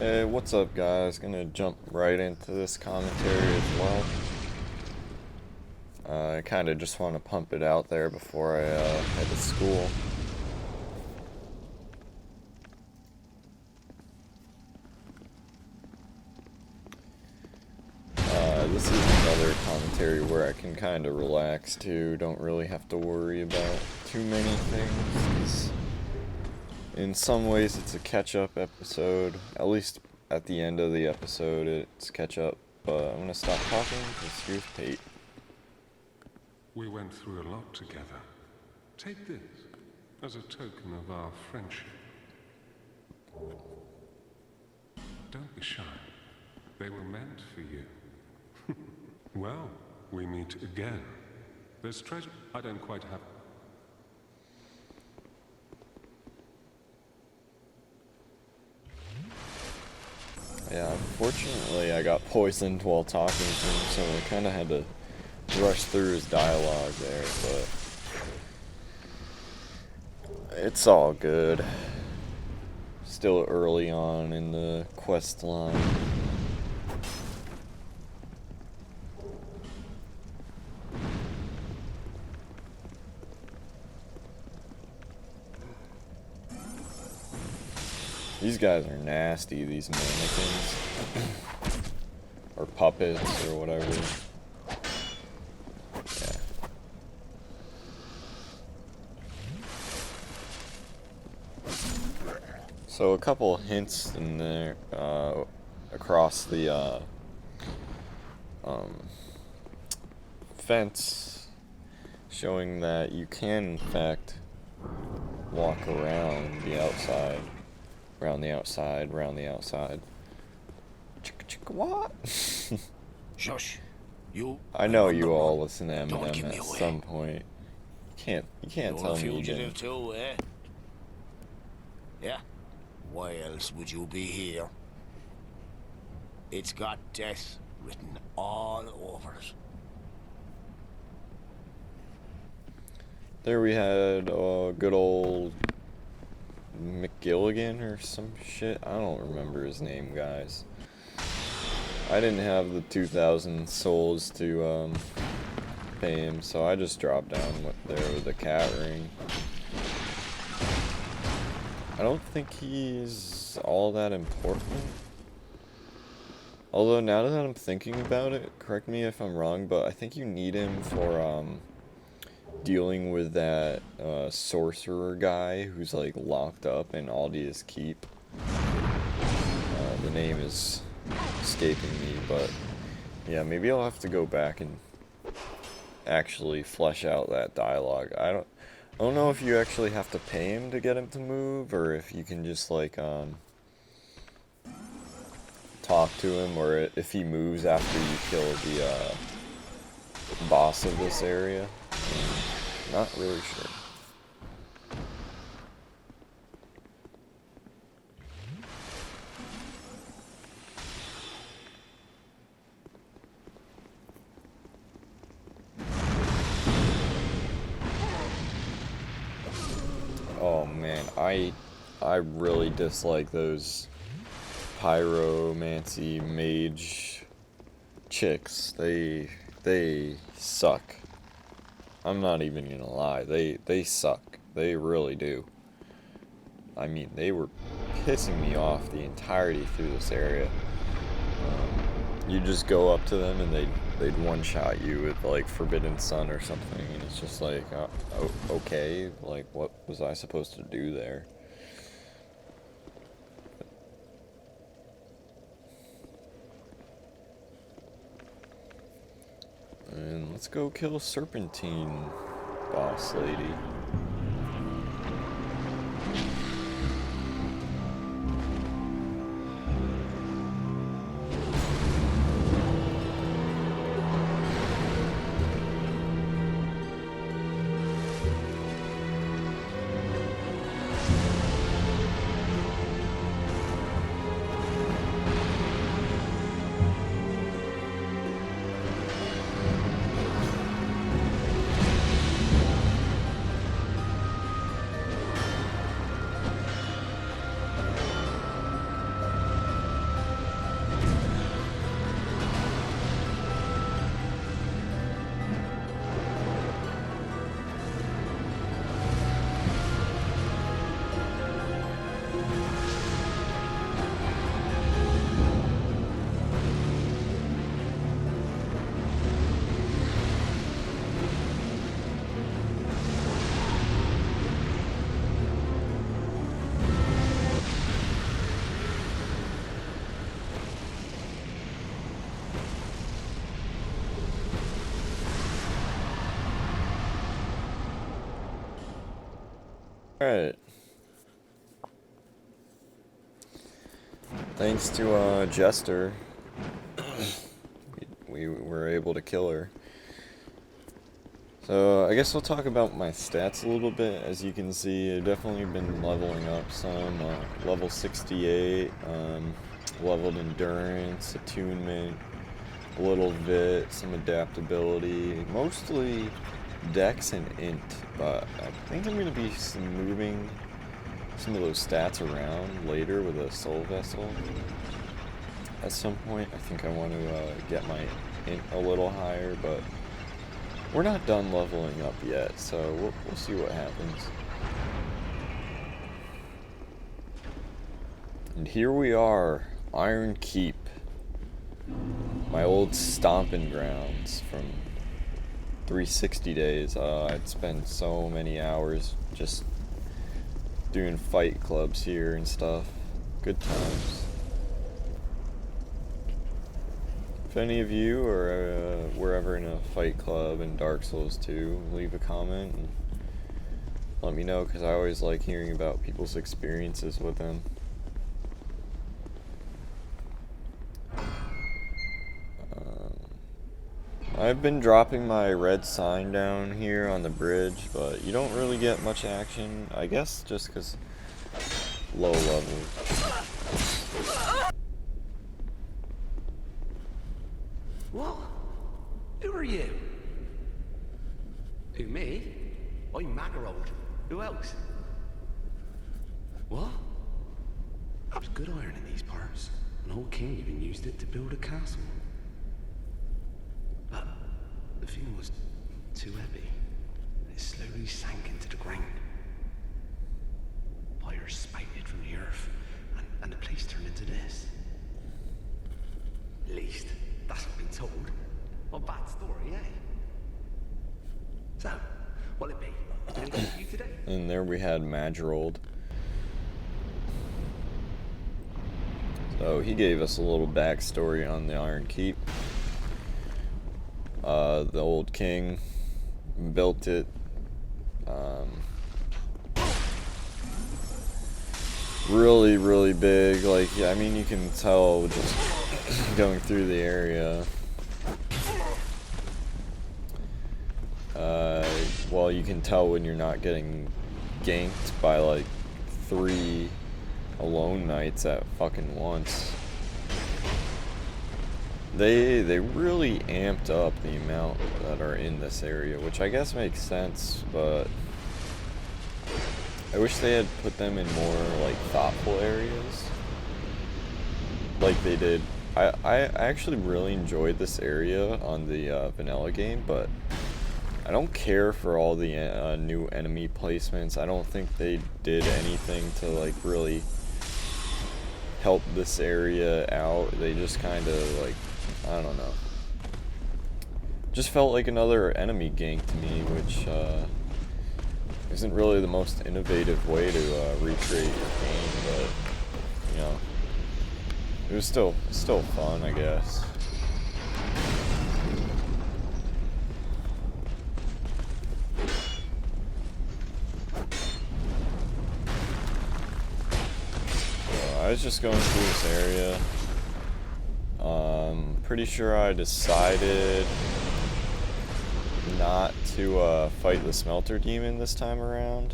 Hey, what's up, guys? Gonna jump right into this commentary as well. I kind of just want to pump it out there before I head to school. This is another commentary where I can kind of relax too. Don't really have to worry about too many things. In some ways, it's a catch-up episode. At least at the end of the episode, it's catch-up. But I'm gonna stop talking because here's Pate. We went through a lot together. Take this as a token of our friendship. Don't be shy. They were meant for you. Well, we meet again. There's treasure I don't quite have. Yeah, unfortunately I got poisoned while talking to him, so I kind of had to rush through his dialogue there, but it's all good. Still early on in the quest line. These guys are nasty, these mannequins. Or puppets, or whatever. Yeah. So a couple hints in there, across the, fence, showing that you can, in fact, walk around the outside. Around the outside, round the outside. Chicka chicka what? Shush. You. I know you all listen to Eminem at some point. You can't tell me you didn't. Too, eh? Yeah. Why else would you be here? It's got death written all over it. There we had good old McGilligan or some shit. I don't remember his name, guys. I didn't have the 2,000 souls to pay him, so I just dropped down there with the cat ring. I don't think he's all that important. Although now that I'm thinking about it, correct me if I'm wrong, but I think you need him for dealing with that sorcerer guy who's like locked up in Aldia's Keep. The name is escaping me, but yeah, maybe I'll have to go back and actually flesh out that dialogue. I don't know if you actually have to pay him to get him to move, or if you can just like talk to him, or if he moves after you kill the boss of this area. Not really sure. Oh man, I really dislike those pyromancy mage chicks. They suck. I'm not even gonna lie, they suck. They really do. I mean, they were pissing me off the entirety through this area. You just go up to them and they'd one-shot you with like Forbidden Sun or something, and it's just like, okay, like what was I supposed to do there? And let's go kill Serpentine, boss lady. Alright. Thanks to Jester, we were able to kill her. So I guess I'll talk about my stats a little bit. As you can see, I've definitely been leveling up some. Level 68, leveled endurance, attunement, a little vit, some adaptability, mostly dex and int, but I think I'm going to be moving some of those stats around later with a soul vessel. At some point, I think I want to get my int a little higher, but we're not done leveling up yet, so we'll see what happens. And here we are, Iron Keep. My old stomping grounds from 360 days. I'd spend so many hours just doing fight clubs here and stuff. Good times. If any of you were ever in a fight club in Dark Souls 2, leave a comment and let me know, because I always like hearing about people's experiences with them. I've been dropping my red sign down here on the bridge, but you don't really get much action, I guess just because low level. What? Who are you? Who, me? I'm Magarold. Who else? What? There's good iron in these parts. An old king even used it to build a castle. But the thing was too heavy. It slowly sank into the ground. Fire spouted from the earth, and the place turned into this. At least, that's what I've been told. A bad story, eh? So, what'll it be? Anything for you today? And there we had Magirold. So he gave us a little backstory on the Iron Keep. The old king built it. Really, really big. Like, yeah, I mean, you can tell just going through the area. Well, you can tell when you're not getting ganked by like 3 Alonne Knights at fucking once. They really amped up the amount that are in this area, which I guess makes sense, but I wish they had put them in more like thoughtful areas like they did. I actually really enjoyed this area on the vanilla game, but I don't care for all the new enemy placements. I don't think they did anything to like really help this area out. They just kind of like, I don't know. Just felt like another enemy gank to me, which isn't really the most innovative way to recreate your game, but you know, it was still fun, I guess. I was just going through this area. Pretty sure I decided not to fight the smelter demon this time around.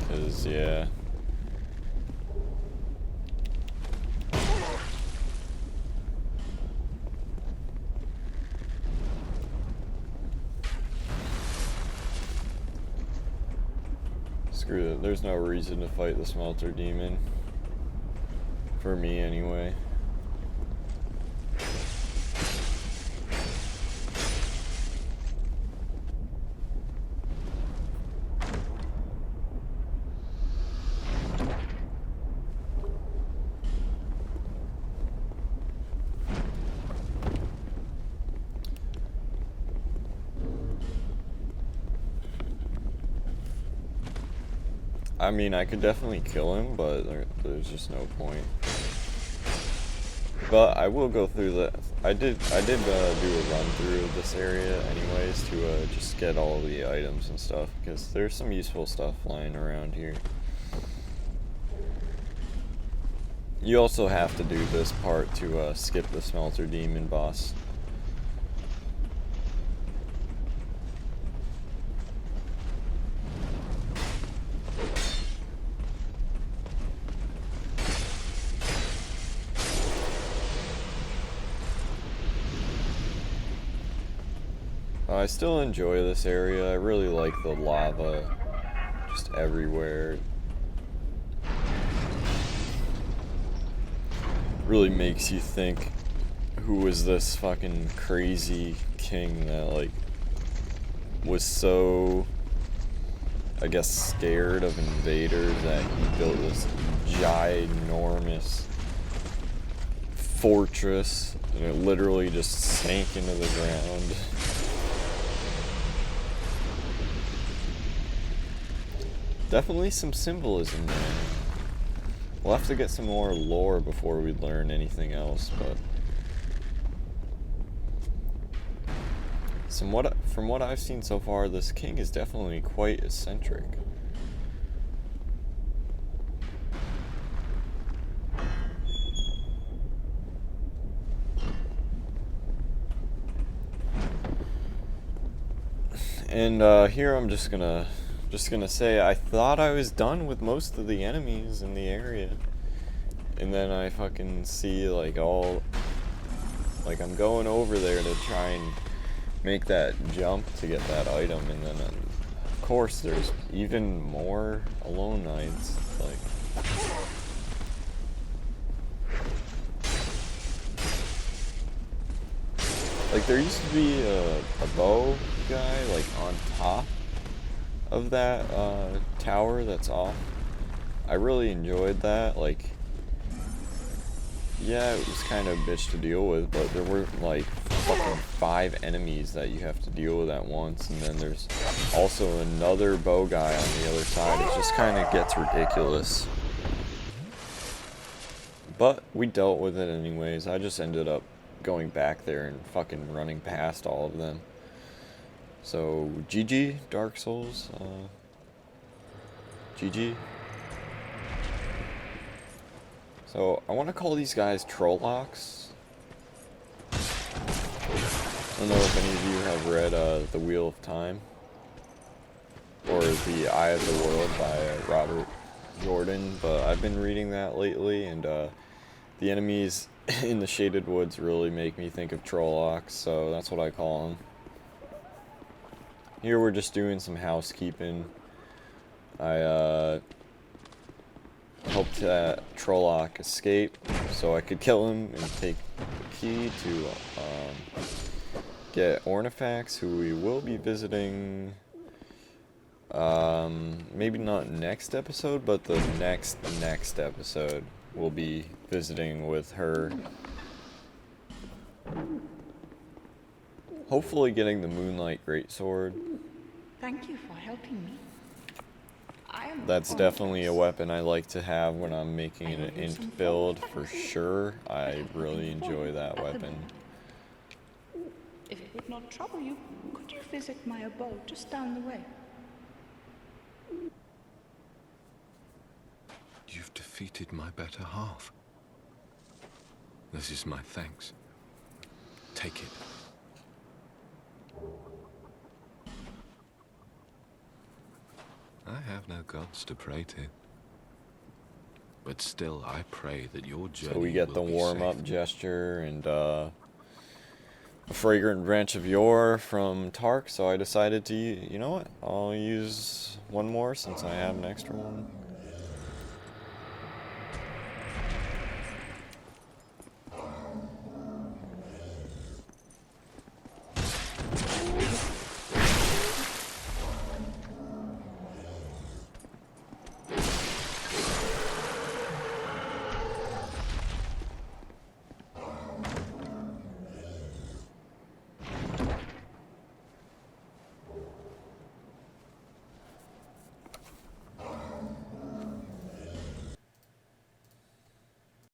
'Cause yeah. Screw it, there's no reason to fight the smelter demon. For me, anyway. I mean, I could definitely kill him, but there's just no point. But I will go through the. I did do a run through of this area anyways to just get all the items and stuff because there's some useful stuff lying around here. You also have to do this part to skip the Smelter Demon boss. I still enjoy this area. I really like the lava just everywhere. Really makes you think, who was this fucking crazy king that like was so, I guess, scared of invaders that he built this ginormous fortress and it literally just sank into the ground. Definitely some symbolism there. We'll have to get some more lore before we learn anything else, but from what I've seen so far, this king is definitely quite eccentric. And here I'm just gonna say I thought I was done with most of the enemies in the area, and then I fucking see like I'm going over there to try and make that jump to get that item, and then of course there's even more Alonne Knights. Like there used to be a bow guy like on top of that tower that's off. I really enjoyed that. Like, yeah, it was kind of a bitch to deal with, but there were like fucking 5 enemies that you have to deal with at once, and then there's also another bow guy on the other side. It just kind of gets ridiculous. But we dealt with it anyways. I just ended up going back there and fucking running past all of them. So, GG, Dark Souls. GG. So, I want to call these guys Trollocs. I don't know if any of you have read The Wheel of Time or The Eye of the World by Robert Jordan, but I've been reading that lately, and the enemies in the Shaded Woods really make me think of Trollocs, so that's what I call them. Here we're just doing some housekeeping. I helped that Trolloc escape so I could kill him and take the key to get Ornifex, who we will be visiting maybe not next episode, but the next episode we'll be visiting with her. Hopefully getting the Moonlight Greatsword. Thank you for helping me. That's definitely a weapon I like to have when I'm making an int build, for sure. I really enjoy that weapon. If it would not trouble you, could you visit my abode just down the way? You've defeated my better half. This is my thanks. Take it. I have no gods to pray to. But still, I pray that your journey. So we get the warm-up gesture and a fragrant branch of yore from Tark, so I decided to, you know what, I'll use one more since I have an extra one.